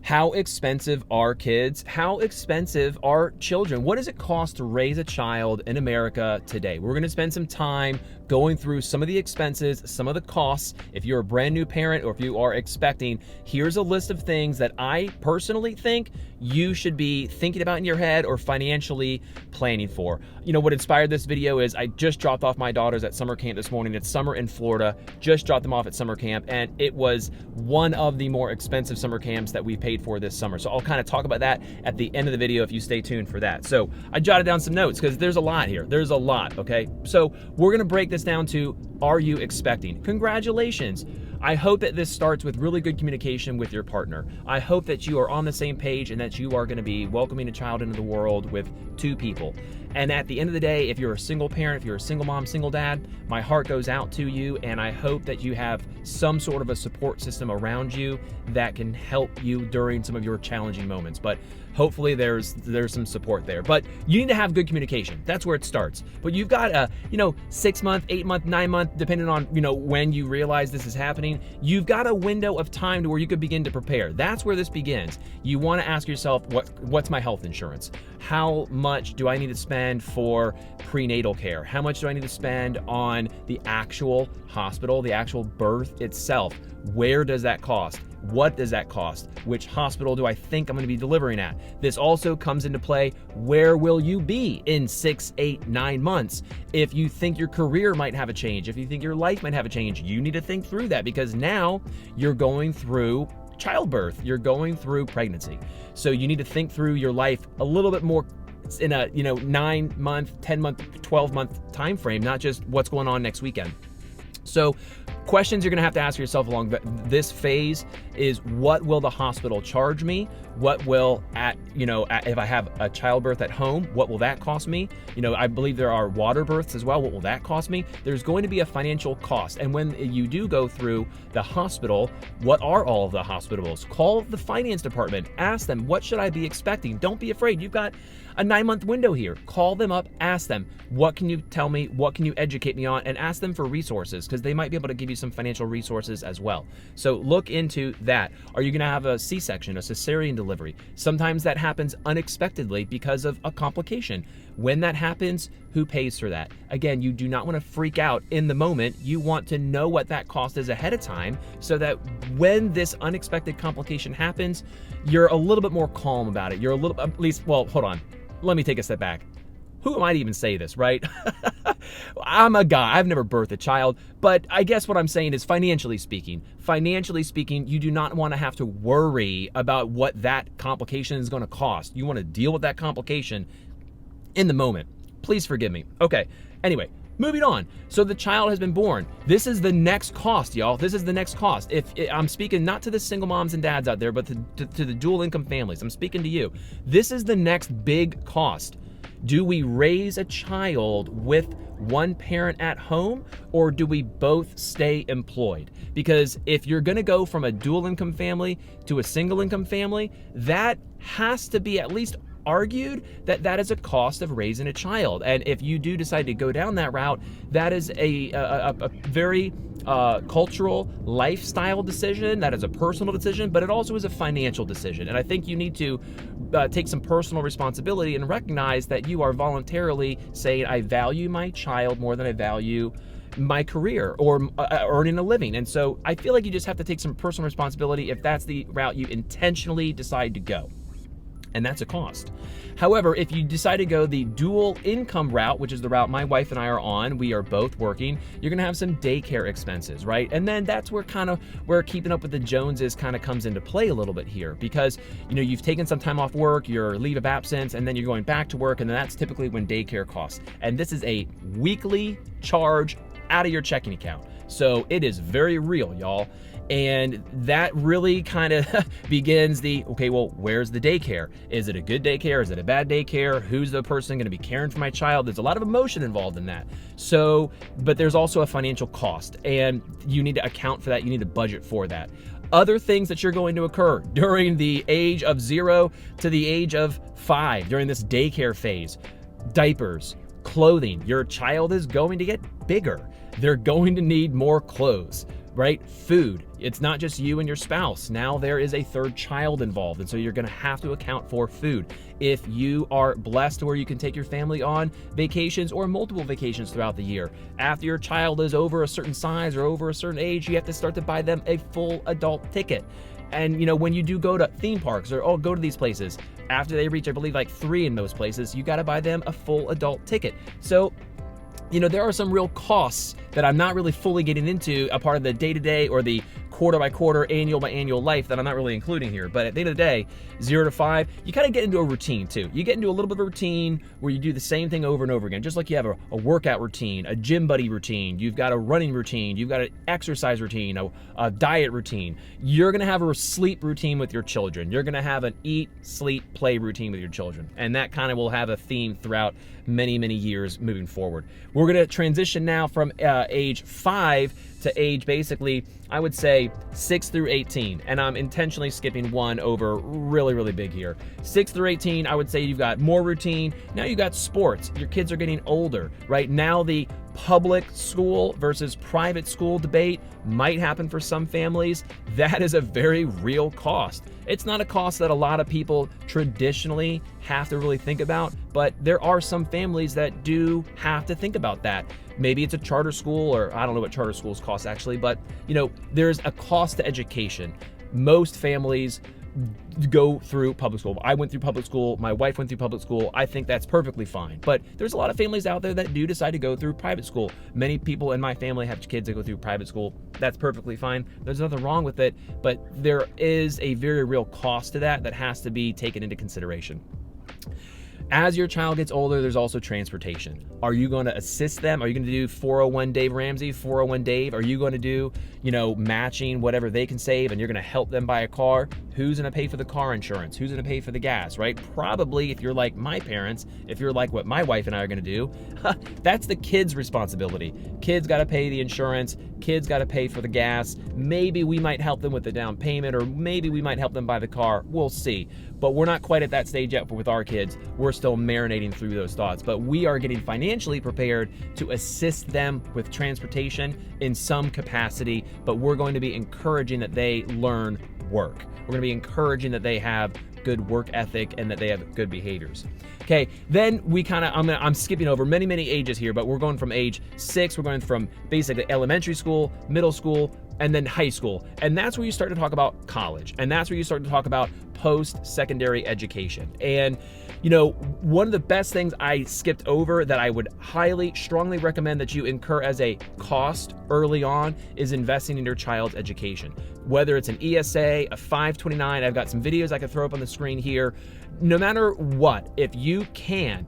How expensive are kids? How expensive are children? What does it cost to raise a child in America today? We're going to spend some time going through some of the expenses, some of the costs. If you're a brand new parent or if you are expecting, here's a list of things that I personally think you should be thinking about in your head or financially planning for. You know, what inspired this video is I just dropped off my daughters at summer camp this morning. It's summer in Florida. Just dropped them off at summer camp, and it was one of the more expensive summer camps that we paid for this summer. So I'll kind of talk about that at the end of the video if you stay tuned for that. So I jotted down some notes because there's a lot here. There's a lot, okay? So we're gonna break this down to, are you expecting? Congratulations. I hope that this starts with really good communication with your partner. I hope that you are on the same page and that you are going to be welcoming a child into the world with two people. And at the end of the day, if you're a single parent, if you're a single mom, single dad, my heart goes out to you, and I hope that you have some sort of a support system around you that can help you during some of your challenging moments. But hopefully there's some support there. But you need to have good communication. That's where it starts. But you've got a 6 month, 8 month, 9 month, depending on when you realize this is happening. You've got a window of time to where you could begin to prepare. That's where this begins. You want to ask yourself, what's my health insurance? How much do I need to spend for prenatal care? How much do I need to spend on the actual hospital, the actual birth itself? Where does that cost? What does that cost? Which hospital do I think I'm going to be delivering at? This also comes into play. Where will you be in 6, 8, 9 months? If you think your career might have a change, if you think your life might have a change, you need to think through that, because now you're going through childbirth, you're going through pregnancy. So you need to think through your life a little bit more in a 9 month, 10 month, 12 month time frame, not just what's going on next weekend. So questions you're going to have to ask yourself along this phase is, what will the hospital charge me? What will if I have a childbirth at home, what will that cost me? I believe there are water births as well. What will that cost me? There's going to be a financial cost. And when you do go through the hospital, what are all of the hospitals? Call the finance department. Ask them, what should I be expecting? Don't be afraid. You've got a 9-month window here. Call them up, ask them, what can you tell me? What can you educate me on? And ask them for resources, because they might be able to give you some financial resources as well. So look into that. Are you going to have a C-section, a cesarean delivery? Sometimes that happens unexpectedly because of a complication. When that happens, who pays for that? Again, you do not want to freak out in the moment. You want to know what that cost is ahead of time, so that when this unexpected complication happens, you're a little bit more calm about it. You're a little, at least, well, hold on. Let me take a step back. Who am I to even say this, right? I'm a guy. I've never birthed a child, but I guess what I'm saying is, financially speaking, you do not want to have to worry about what that complication is going to cost. You want to deal with that complication in the moment. Please forgive me. Okay. Anyway, moving on. So the child has been born. This is the next cost, y'all. This is the next cost. If I'm speaking not to the single moms and dads out there, but to the dual income families, I'm speaking to you. This is the next big cost. Do we raise a child with one parent at home, or do we both stay employed? Because if you're going to go from a dual income family to a single income family, that has to be at least argued that is a cost of raising a child. And if you do decide to go down that route, that is a very cultural lifestyle decision. That is a personal decision, but it also is a financial decision. And I think you need to take some personal responsibility and recognize that you are voluntarily saying, I value my child more than I value my career or earning a living. And so I feel like you just have to take some personal responsibility if that's the route you intentionally decide to go. And that's a cost. However, if you decide to go the dual income route, which is the route my wife and I are on, we are both working, you're gonna have some daycare expenses, right? And then that's where where keeping up with the Joneses kind of comes into play a little bit here, because you've taken some time off work, your leave of absence, and then you're going back to work, and then that's typically when daycare costs. And this is a weekly charge out of your checking account. So it is very real, y'all. And that really kind of begins okay, well, where's the daycare? Is it a good daycare? Is it a bad daycare? Who's the person going to be caring for my child? There's a lot of emotion involved in that. So, but there's also a financial cost, and you need to account for that. You need to budget for that. Other things that you're going to occur during the age of 0 to the age of 5, during this daycare phase: diapers, clothing. Your child is going to get bigger. They're going to need more clothes. right? Food. It's not just you and your spouse. Now there is a third child involved, and so you're going to have to account for food. If you are blessed where you can take your family on vacations or multiple vacations throughout the year, after your child is over a certain size or over a certain age, you have to start to buy them a full adult ticket. And when you do go to theme parks or go to these places, after they reach, I believe, like 3 in most places, you got to buy them a full adult ticket. So there are some real costs that I'm not really fully getting into, a part of the day-to-day or the quarter-by-quarter, annual-by-annual life that I'm not really including here. But at the end of the day, 0 to 5, you kind of get into a routine too. You get into a little bit of a routine where you do the same thing over and over again. Just like you have a workout routine, a gym buddy routine, you've got a running routine, you've got an exercise routine, a diet routine. You're gonna have a sleep routine with your children. You're gonna have an eat, sleep, play routine with your children. And that kind of will have a theme throughout many, many years moving forward. We're gonna transition now from age 5 to age, basically, I would say 6 through 18. And I'm intentionally skipping one over really, really big here. 6 through 18, I would say you've got more routine. Now you've got sports. Your kids are getting older, right? Now the public school versus private school debate might happen for some families. That is a very real cost. It's not a cost that a lot of people traditionally have to really think about, but there are some families that do have to think about that. Maybe it's a charter school, or I don't know what charter schools cost actually, but there's a cost to education. Most families go through public school. I went through public school. My wife went through public school. I think that's perfectly fine. But there's a lot of families out there that do decide to go through private school. Many people in my family have kids that go through private school. That's perfectly fine. There's nothing wrong with it, but there is a very real cost to that has to be taken into consideration. As your child gets older, there's also transportation. Are you going to assist them? Are you going to do 401 Dave Ramsey, 401 Dave? Are you going to do, matching whatever they can save, and you're going to help them buy a car? Who's going to pay for the car insurance? Who's going to pay for the gas, right? Probably, if you're like my parents, if you're like what my wife and I are going to do, that's the kid's responsibility. Kids got to pay the insurance. Kids got to pay for the gas. Maybe we might help them with the down payment, or maybe we might help them buy the car. We'll see. But we're not quite at that stage yet with our kids. We're still marinating through those thoughts. But we are getting financially prepared to assist them with transportation in some capacity. But we're going to be encouraging that they learn work. We're going to be encouraging that they have good work ethic and that they have good behaviors. Okay, then I'm skipping over many, many ages here, but we're going from age 6, we're going from basically elementary school, middle school, and then high school. And that's where you start to talk about college. And that's where you start to talk about post-secondary education. And, one of the best things I skipped over that I would highly, strongly recommend that you incur as a cost early on is investing in your child's education. Whether it's an ESA, a 529, I've got some videos I could throw up on the screen here. No matter what, if you can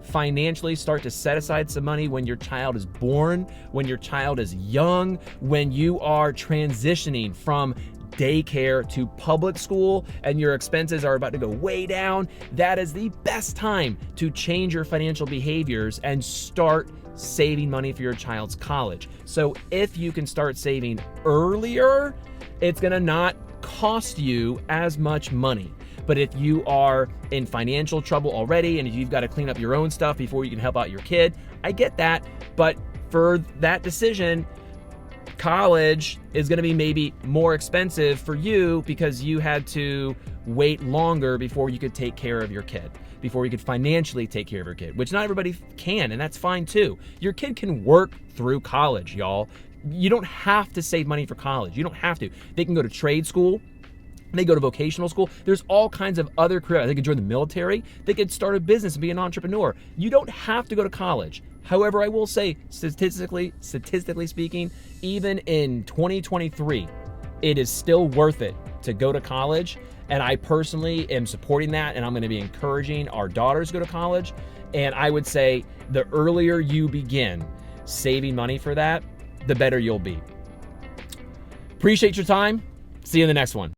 financially start to set aside some money when your child is born, when your child is young, when you are transitioning from daycare to public school and your expenses are about to go way down, that is the best time to change your financial behaviors and start saving money for your child's college. So if you can start saving earlier, it's gonna not cost you as much money. But if you are in financial trouble already, and if you've got to clean up your own stuff before you can help out your kid, I get that. But for that decision, college is going to be maybe more expensive for you because you had to wait longer before you could take care of your kid, before you could financially take care of your kid, which not everybody can, and that's fine too. Your kid can work through college, y'all. You don't have to save money for college. You don't have to. They can go to trade school. They go to vocational school. There's all kinds of other careers. They could join the military. They could start a business and be an entrepreneur. You don't have to go to college. However, I will say, statistically speaking, even in 2023, it is still worth it to go to college. And I personally am supporting that, and I'm going to be encouraging our daughters to go to college. And I would say the earlier you begin saving money for that, the better you'll be. Appreciate your time. See you in the next one.